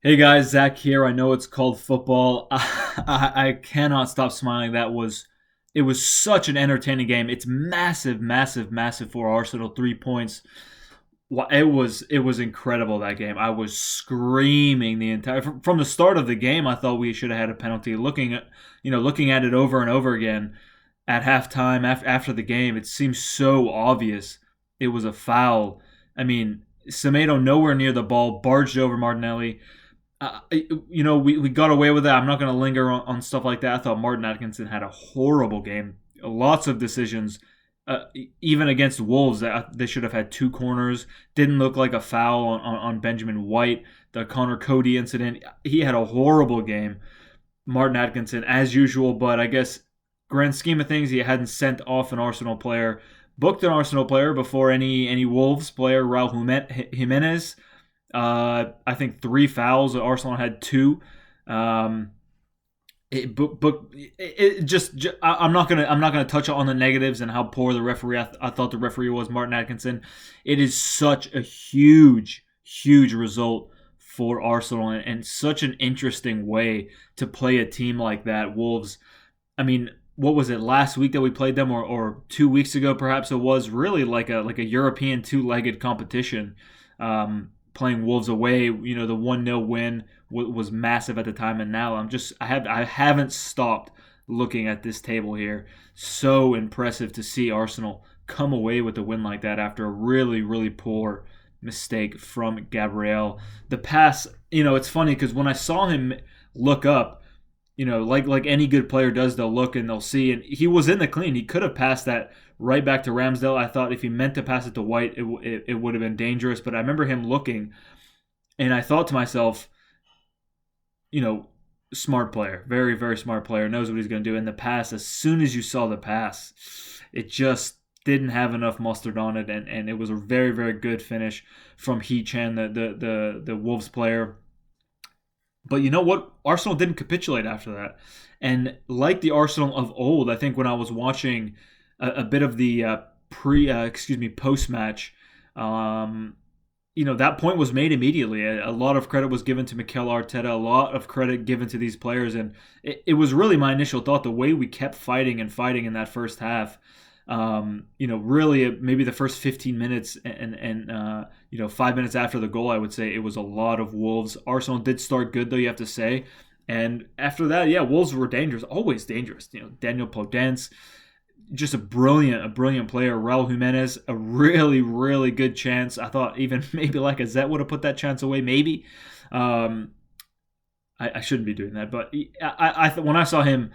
Hey guys, Zach here. I know it's called football. I cannot stop smiling. It was such an entertaining game. It's massive, massive, massive for Arsenal. 3 points. It was incredible that game. I was screaming the entire from the start of the game. I thought we should have had a penalty. Looking at it over and over again at halftime after the game, it seems so obvious it was a foul. I mean, Semedo nowhere near the ball, barged over Martinelli. We got away with that. I'm not going to linger on stuff like that. I thought Martin Atkinson had a horrible game. Lots of decisions, even against Wolves, that they should have had two corners. Didn't look like a foul on Benjamin White. The Connor Cody incident. He had a horrible game. Martin Atkinson, as usual, but I guess grand scheme of things, he hadn't sent off an Arsenal player, booked an Arsenal player before any Wolves player, Raul Jimenez. I think three fouls. Arsenal had two. Um, I'm not gonna touch on the negatives and how poor the referee. I thought the referee was Martin Atkinson. It is such a huge, huge result for Arsenal and such an interesting way to play a team like that. Wolves. I mean, what was it last week that we played them, or 2 weeks ago perhaps it was really like a European two-legged competition. Playing Wolves away, the 1-0 win was massive at the time, and now I haven't stopped looking at this table here. So impressive to see Arsenal come away with a win like that after a really, really poor mistake from Gabriel. The pass, it's funny because when I saw him look up, like any good player does, they'll look and they'll see. And he was in the clean. He could have passed that right back to Ramsdale. I thought if he meant to pass it to White, it would have been dangerous. But I remember him looking, and I thought to myself, you know, smart player, very, very smart player, knows what he's going to do. In the pass, as soon as you saw the pass, it just didn't have enough mustard on it, and it was a very, very good finish from Hee Chan, the Wolves player. But you know what? Arsenal didn't capitulate after that. And like the Arsenal of old, I think when I was watching a bit of the post match, that point was made immediately. A lot of credit was given to Mikel Arteta, a lot of credit given to these players. And it was really my initial thought, the way we kept fighting and fighting in that first half. Really maybe the first 15 minutes and 5 minutes after the goal, I would say it was a lot of Wolves. Arsenal did start good, though, you have to say. And after that, yeah, Wolves were dangerous, always dangerous. Daniel Podence, just a brilliant player. Raul Jimenez, a really, really good chance. I thought even maybe Lacazette would have put that chance away, maybe. I shouldn't be doing that, but when I saw him,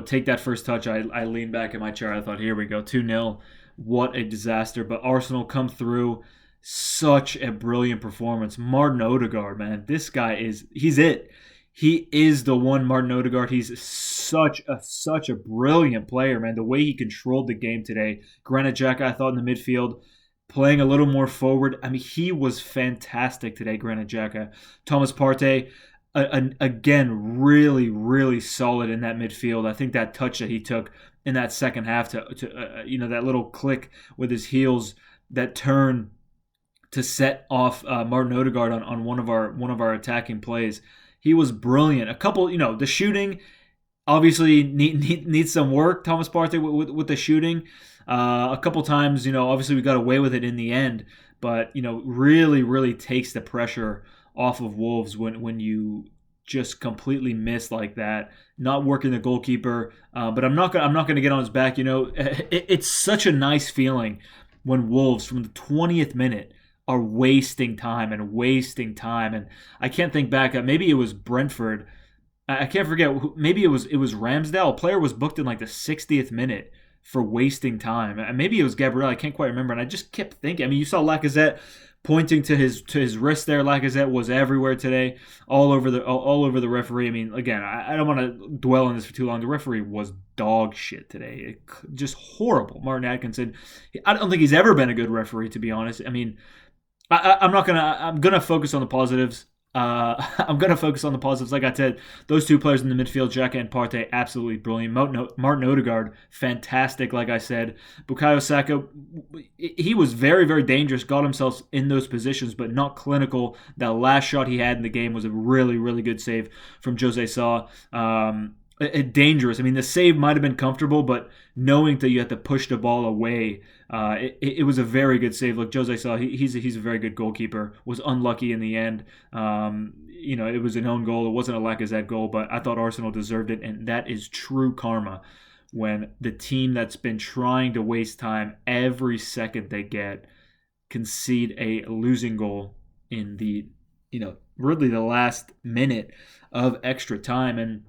take that first touch, I leaned back in my chair. I thought, here we go, 2-0. What a disaster. But Arsenal come through. Such a brilliant performance. Martin Odegaard, man, this guy he's it. He is the one, Martin Odegaard. He's such a brilliant player, man. The way he controlled the game today. Granit Xhaka, I thought, in the midfield, playing a little more forward. I mean, he was fantastic today, Granit Xhaka. Thomas Partey, again, really, really solid in that midfield. I think that touch that he took in that second half to that little click with his heels, that turn to set off Martin Odegaard on one of our attacking plays. He was brilliant. A couple, the shooting obviously needs some work. Thomas Partey with the shooting. A couple times, obviously we got away with it in the end, but really, really takes the pressure off of Wolves when you just completely miss like that, not working the goalkeeper. But I'm not gonna get on his back. It's such a nice feeling when Wolves from the 20th minute are wasting time. And I can't think back. Maybe it was Brentford. I can't forget. Maybe it was Ramsdale. A player was booked in like the 60th minute for wasting time. And maybe it was Gabriel. I can't quite remember. And I just kept thinking. I mean, you saw Lacazette pointing to his wrist there. Lacazette was everywhere today, all over the referee. I mean, again, I don't want to dwell on this for too long. The referee was dog shit today. Just horrible. Martin Atkinson. I don't think he's ever been a good referee, to be honest. I mean, I'm gonna focus on the positives. I'm going to focus on the positives. Like I said, those two players in the midfield, Xhaka and Partey, absolutely brilliant. Martin Odegaard, fantastic, like I said. Bukayo Saka, he was very, very dangerous, got himself in those positions, but not clinical. That last shot he had in the game was a really, really good save from Jose Sa. Dangerous. I mean, the save might have been comfortable, but knowing that you have to push the ball away, it was a very good save. Look, Jose Sa, he's a very good goalkeeper. Was unlucky in the end. It was an own goal. It wasn't a Lacazette goal, but I thought Arsenal deserved it, and that is true karma. When the team that's been trying to waste time every second they get concede a losing goal in the, really the last minute of extra time. And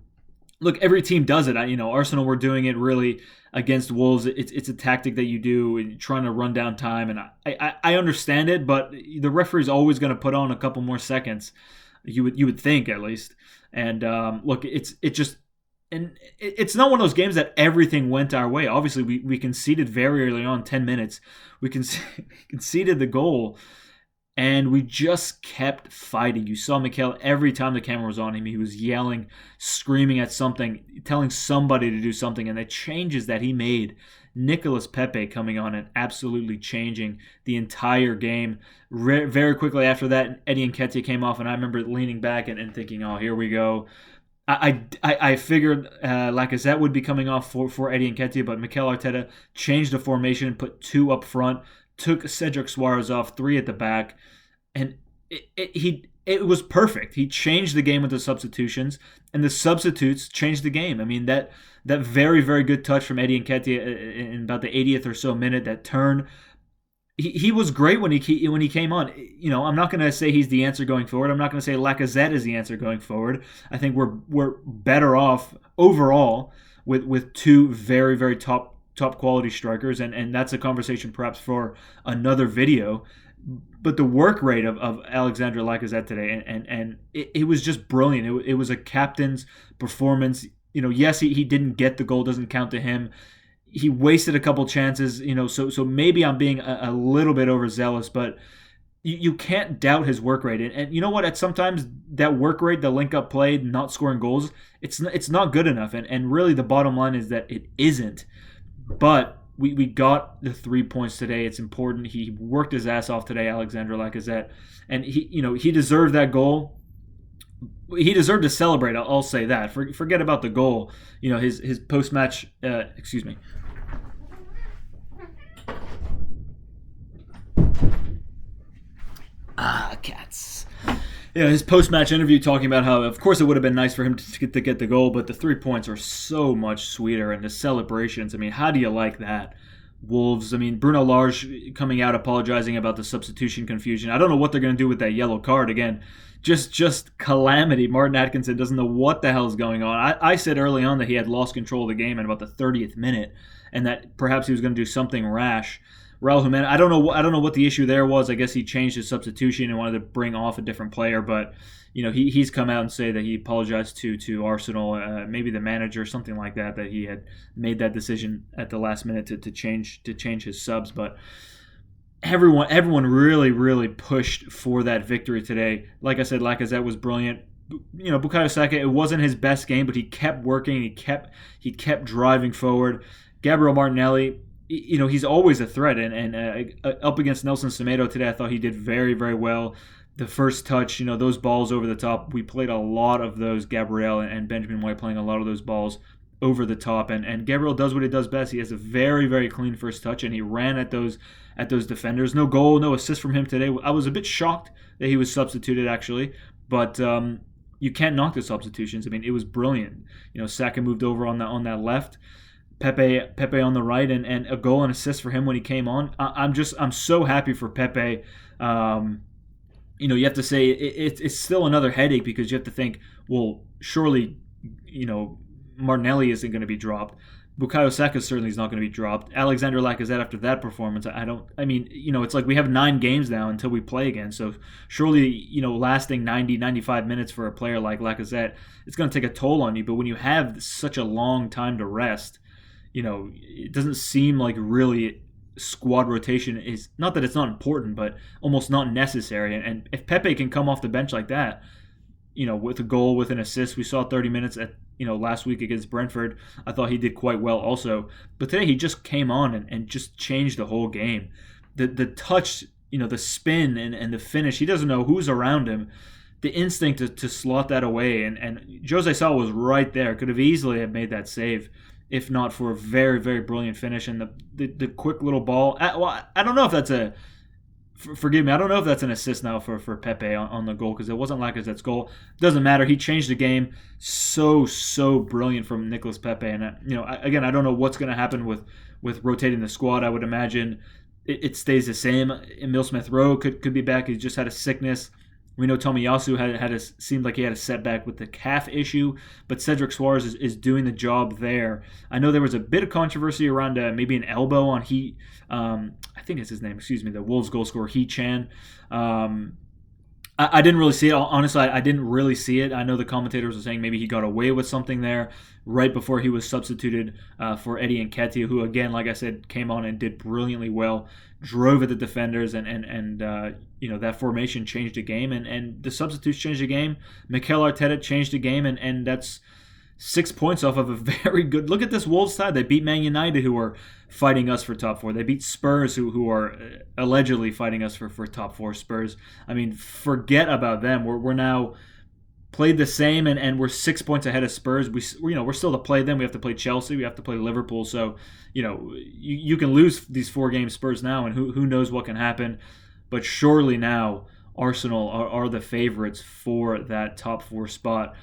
look, every team does it. Arsenal were doing it really against Wolves. It's a tactic that you do, trying to run down time, and I understand it, but the referee's always going to put on a couple more seconds. You would think, at least. And look, it's not one of those games that everything went our way. Obviously, we conceded very early on, 10 minutes. We conceded the goal. And we just kept fighting. You saw Mikel every time the camera was on him. He was yelling, screaming at something, telling somebody to do something. And the changes that he made, Nicolas Pepe coming on and absolutely changing the entire game. Very quickly after that, Eddie Nketiah came off, and I remember leaning back and thinking, oh, here we go. I figured Lacazette would be coming off for Eddie Nketiah, but Mikel Arteta changed the formation, put two up front, took Cedric Suarez off, three at the back, and it was perfect. He changed the game with the substitutions, and the substitutes changed the game. I mean, that very, very good touch from Eddie Nketiah in about the 80th or so minute, that turn. He was great when he came on. I'm not going to say he's the answer going forward. I'm not going to say Lacazette is the answer going forward. I think we're better off overall with two very, very top quality strikers, and that's a conversation perhaps for another video. But the work rate of Alexandre Lacazette today, and it was just brilliant. It was a captain's performance. Yes, he didn't get the goal, doesn't count to him. He wasted a couple chances, so maybe I'm being a little bit overzealous, but you can't doubt his work rate. And you know what? At sometimes that work rate, the link-up play, not scoring goals, it's not good enough. And really the bottom line is that it isn't. But we got the 3 points today. It's important. He worked his ass off today, Alexandre Lacazette. And he deserved that goal. He deserved to celebrate. I'll say that. Forget about the goal. His post-match. Excuse me. Cats. His post-match interview talking about how, of course, it would have been nice for him to get the goal, but the 3 points are so much sweeter, and the celebrations. I mean, how do you like that? Wolves. I mean, Bruno Lage coming out apologizing about the substitution confusion. I don't know what they're going to do with that yellow card again. Just calamity. Martin Atkinson doesn't know what the hell is going on. I said early on that he had lost control of the game in about the 30th minute, and that perhaps he was going to do something rash. Raul Jimenez, I don't know what the issue there was. I guess he changed his substitution and wanted to bring off a different player, but he's come out and say that he apologized to Arsenal, maybe the manager, something like that he had made that decision at the last minute to change his subs. But everyone really, really pushed for that victory today. Like I said, Lacazette was brilliant. Bukayo Saka, it wasn't his best game, but he kept working. He kept driving forward. Gabriel Martinelli, he's always a threat, and up against Nelson Semedo today, I thought he did very, very well. The first touch, those balls over the top, we played a lot of those. Gabriel and Benjamin White playing a lot of those balls over the top, and Gabriel does what he does best. He has a very, very clean first touch, and he ran at those defenders. No goal, no assist from him today. I was a bit shocked that he was substituted, actually, but you can't knock the substitutions. I mean, it was brilliant. Saka moved over on that left. Pepe on the right, and a goal and assist for him when he came on. I'm so happy for Pepe. You have to say it's still another headache, because you have to think, well, surely, Martinelli isn't going to be dropped. Bukayo Saka certainly is not going to be dropped. Alexandre Lacazette, after that performance, it's like we have 9 games now until we play again. So surely, lasting 90, 95 minutes for a player like Lacazette, it's going to take a toll on you. But when you have such a long time to rest, it doesn't seem like really squad rotation is not that it's not important, but almost not necessary. And if Pepe can come off the bench like that, with a goal, with an assist, we saw 30 minutes at last week against Brentford. I thought he did quite well also, but today he just came on and just changed the whole game. The touch, the spin and the finish. He doesn't know who's around him. The instinct to slot that away, and Jose Sá was right there. Could have easily have made that save, if not for a very, very brilliant finish and the quick little ball. I don't know if that's forgive me, I don't know if that's an assist now for Pepe on the goal, because it wasn't Lacazette's goal. Doesn't matter. He changed the game. So brilliant from Nicolas Pepe. And again, I don't know what's going to happen with rotating the squad. I would imagine it stays the same. Emile Smith-Rowe could be back. He just had a sickness. We know Tomiyasu seemed like he had a setback with the calf issue, but Cedric Soares is doing the job there. I know there was a bit of controversy around maybe an elbow on I think it's his name, the Wolves goal scorer, Hee Chan. I didn't really see it. Honestly, I didn't really see it. I know the commentators were saying maybe he got away with something there right before he was substituted for Eddie Nketiah, who, again, like I said, came on and did brilliantly well, drove at the defenders, and that formation changed the game, and the substitutes changed the game. Mikel Arteta changed the game, and that's 6 points off of a very good... Look at this Wolves side. They beat Man United, who are fighting us for top four. They beat Spurs, who are allegedly fighting us for top four. Spurs, I mean, forget about them. We're now played the same, and we're 6 points ahead of Spurs. We're still to play them. We have to play Chelsea. We have to play Liverpool. So, you can lose these 4 games Spurs now, and who knows what can happen. But surely now Arsenal are the favorites for that top 4 spot.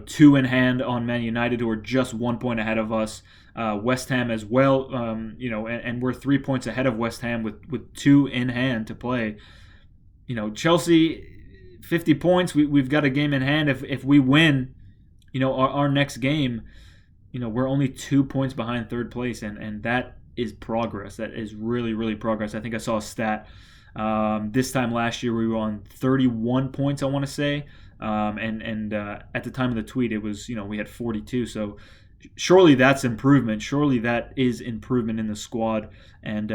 2 in hand on Man United, who are just 1 point ahead of us. West Ham as well, and we're 3 points ahead of West Ham with 2 in hand to play. Chelsea, 50 points. We've got a game in hand. If we win, our next game, we're only 2 points behind third place, and that is progress. That is really, really progress. I think I saw a stat. This time last year we were on 31 points, I want to say. And at the time of the tweet, it was, we had 42. So surely that's improvement. Surely that is improvement in the squad. And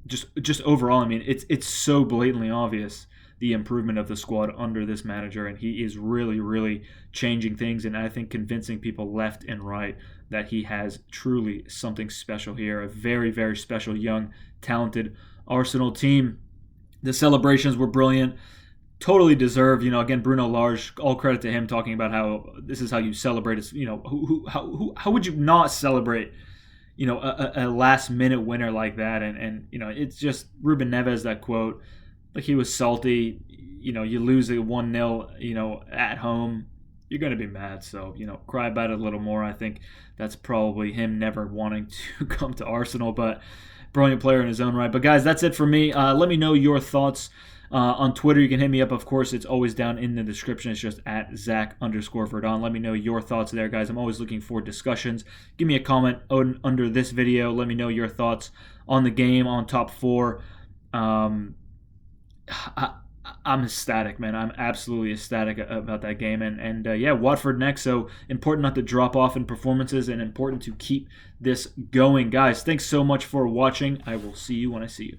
just overall, I mean, it's so blatantly obvious, the improvement of the squad under this manager. And he is really, really changing things. And I think convincing people left and right that he has truly something special here. A very, very special, young, talented Arsenal team. The celebrations were brilliant. Totally deserved. Again, Bruno Lage, all credit to him, talking about how this is how you celebrate. How would you not celebrate, a last minute winner like that? And it's just Ruben Neves, that quote, like he was salty. You lose a 1-0, at home, you're going to be mad. So, cry about it a little more. I think that's probably him never wanting to come to Arsenal, but brilliant player in his own right. But guys, that's it for me. Let me know your thoughts. On Twitter, you can hit me up. Of course, it's always down in the description. It's just at Zach_Verdon. Let me know your thoughts there, guys. I'm always looking for discussions. Give me a comment under this video. Let me know your thoughts on the game, on top 4. I'm ecstatic, man. I'm absolutely ecstatic about that game. And Watford next. So important not to drop off in performances, and important to keep this going. Guys, thanks so much for watching. I will see you when I see you.